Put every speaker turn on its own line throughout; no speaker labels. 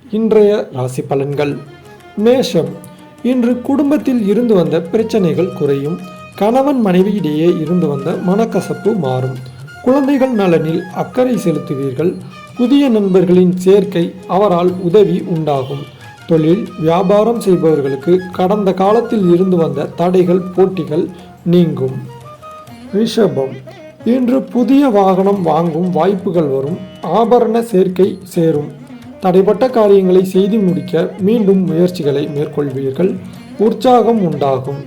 இன்றைய ராசி பலன்கள். மேஷம். இன்று குடும்பத்தில் இருந்து வந்த பிரச்சனைகள் குறையும். கணவன் மனைவியிடையே இருந்து வந்த மனக்கசப்பு மாறும். குழந்தைகள் நலனில் அக்கறை செலுத்துவீர்கள். புதிய நண்பர்களின் சேர்க்கை அவரால் உதவி உண்டாகும். தொழில் வியாபாரம் செய்பவர்களுக்கு கடந்த காலத்தில் இருந்து வந்த தடைகள் போட்டிகள் நீங்கும். ரிஷபம். இன்று புதிய வாகனம் வாங்கும் வாய்ப்புகள் வரும். ஆபரண சேர்க்கை சேரும். தடைப்பட்ட காரியங்களை செய்து முடிக்க மீண்டும் முயற்சிகளை மேற்கொள்வீர்கள். உற்சாகம் உண்டாகும்.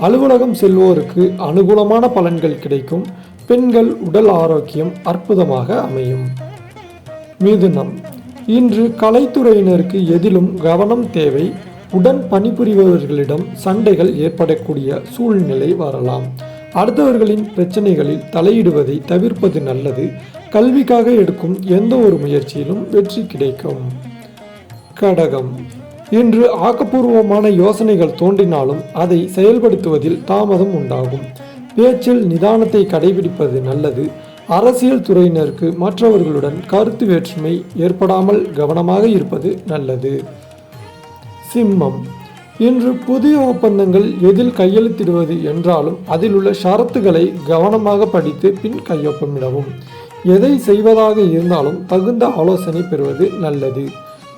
அலுவலகம் செல்வோருக்கு அனுகூலமான பலன்கள் கிடைக்கும். பெண்கள் உடல் ஆரோக்கியம் அற்புதமாக அமையும். மிதுனம். இன்று கலைத்துறையினருக்கு எதிலும் கவனம் தேவை. உடன் பணிபுரிபவர்களிடம் சண்டைகள் ஏற்படக்கூடிய சூழ்நிலை வரலாம். அடுத்தவர்களின் பிரச்சனைகளில் தலையிடுவதை தவிர்ப்பது நல்லது. கல்விக்காக எடுக்கும் எந்த ஒரு முயற்சியிலும் வெற்றி கிடைக்கும். கடகம். இன்று ஆக்கப்பூர்வமான யோசனைகள் தோன்றினாலும் அதை செயல்படுத்துவதில் தாமதம் உண்டாகும். பேச்சில் நிதானத்தை கடைபிடிப்பது நல்லது. அரசியல் துறையினருக்கு மற்றவர்களுடன் கருத்து வேற்றுமை ஏற்படாமல் கவனமாக இருப்பது நல்லது. சிம்மம். இன்று புதிய ஒப்பந்தங்கள் எதில் கையெழுத்திடுவது என்றாலும் அதில் உள்ள ஷரத்துகளை கவனமாக படித்து பின் கையொப்பமிடவும். எதை செய்வதாக இருந்தாலும் தகுந்த ஆலோசனை பெறுவது நல்லது.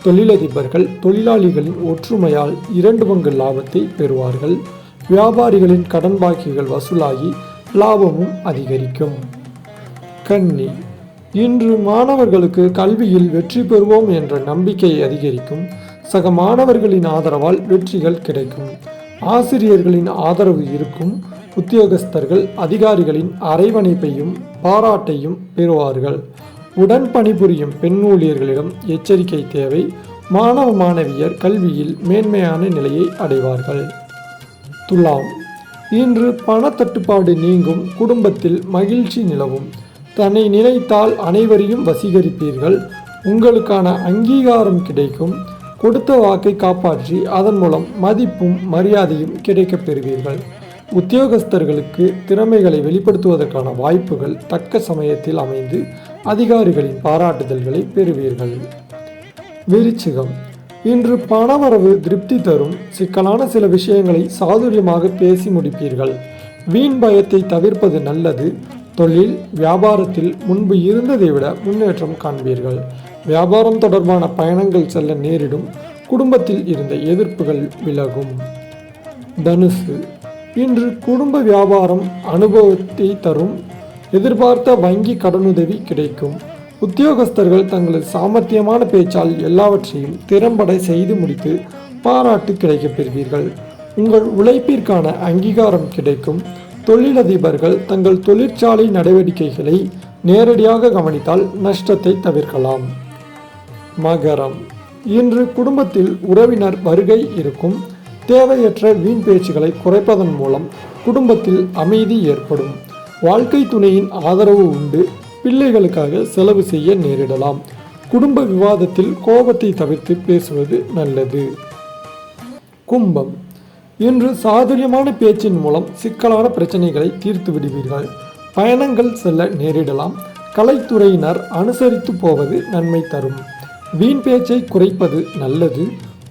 தொழிலதிபர்கள் தொழிலாளிகளின் ஒற்றுமையால் 2 பங்கு லாபத்தை பெறுவார்கள். வியாபாரிகளின் கடன் பாக்கிகள் வசூலாகி லாபமும் அதிகரிக்கும். கன்னி. இன்று மாணவர்களுக்கு கல்வியில் வெற்றி பெறுவோம் என்ற நம்பிக்கை அதிகரிக்கும். சக மாணவர்களின் ஆதரவால் வெற்றிகள் கிடைக்கும். ஆசிரியர்களின் ஆதரவு இருக்கும். உத்தியோகஸ்தர்கள் அதிகாரிகளின் அரவணைப்பையும் பாராட்டையும் பெறுவார்கள். உடன் பணிபுரியும் பெண் ஊழியர்களிடம் எச்சரிக்கை தேவை. மாணவ மாணவியர் கல்வியில் மேன்மையான நிலையை அடைவார்கள். துலாம். இன்று பணத்தட்டுப்பாடு நீங்கும். குடும்பத்தில் மகிழ்ச்சி நிலவும். தன்னை நினைத்தால் அனைவரையும் வசீகரிப்பீர்கள். உங்களுக்கான அங்கீகாரம் கிடைக்கும். கொடுத்த வாக்கை காப்பாற்றி அதன் மூலம் மதிப்பும் மரியாதையும் கிடைக்கப் பெறுவீர்கள். உத்தியோகஸ்தர்களுக்கு திறமைகளை வெளிப்படுத்துவதற்கான வாய்ப்புகள் தக்க சமயத்தில் அமைந்து அதிகாரிகளின் பாராட்டுதல்களை பெறுவீர்கள். விருச்சிகம். இன்று பணவரவு திருப்தி தரும். சிக்கலான சில விஷயங்களை சாதுரியமாக பேசி முடிப்பீர்கள். வீண் பயத்தை தவிர்ப்பது நல்லது. தொழில் வியாபாரத்தில் முன்பு இருந்ததை விட முன்னேற்றம் காண்பீர்கள். வியாபாரம் தொடர்பான பயணங்கள் செல்ல நேரிடும். குடும்பத்தில் இருந்த எதிர்ப்புகள் விலகும். தனுசு. இன்று குடும்ப வியாபாரம் அனுபவத்தை தரும். எதிர்பார்த்த வங்கி கடனுதவி கிடைக்கும். உத்தியோகஸ்தர்கள் தங்களது சாமர்த்தியமான பேச்சால் எல்லாவற்றையும் திறம்பட செய்து முடித்து பாராட்டு கிடைக்கப் பெறுவீர்கள். உங்கள் உழைப்பிற்கான அங்கீகாரம் கிடைக்கும். தொழிலதிபர்கள் தங்கள் தொழிற்சாலை நடவடிக்கைகளை நேரடியாக கவனித்தால் நஷ்டத்தை தவிர்க்கலாம். மகரம். இன்று குடும்பத்தில் உறவினர் வருகை இருக்கும். தேவையற்ற வீண் பேச்சுகளை குறைப்பதன் மூலம் குடும்பத்தில் அமைதி ஏற்படும். வாழ்க்கை துணையின் ஆதரவு உண்டு. பிள்ளைகளுக்காக செலவு செய்ய நேரிடலாம். குடும்ப விவாதத்தில் கோபத்தை தவிர்த்து பேசுவது நல்லது. கும்பம். இன்று சாதுரியமான பேச்சின் மூலம் சிக்கலான பிரச்சனைகளை தீர்த்து விடுவீர்கள். பயணங்கள் செல்ல நேரிடலாம். கலைத்துறையினர் அனுசரித்து போவது நன்மை தரும். வீண் பேச்சை குறைப்பது நல்லது.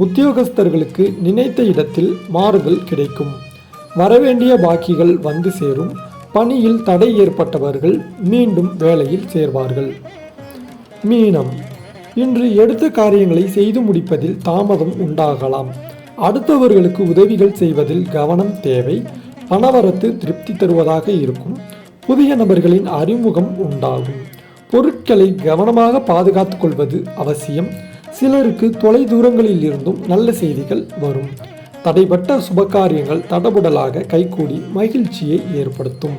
உத்தியோகஸ்தர்களுக்கு நினைத்த இடத்தில் மாறுதல் கிடைக்கும். வரவேண்டிய பாக்கிகள் வந்து சேரும். பணியில் தடை ஏற்பட்டவர்கள் மீண்டும் வேலையில் சேர்வார்கள். மீனம். இன்று எடுத்த காரியங்களை செய்து முடிப்பதில் தாமதம் உண்டாகலாம். அடுத்தவர்களுக்கு உதவிகள் செய்வதில் கவனம் தேவை. பணவரத்து திருப்தி தருவதாக இருக்கும். புதிய நபர்களின் அறிமுகம் உண்டாகும். பொருட்களை கவனமாக பாதுகாத்துக் கொள்வது அவசியம். சிலருக்கு தொலை தூரங்களில் இருந்தும் நல்ல செய்திகள் வரும். தடைப்பட்ட சுபகாரியங்கள் தடபுடலாக கைகூடி மகிழ்ச்சியை ஏற்படுத்தும்.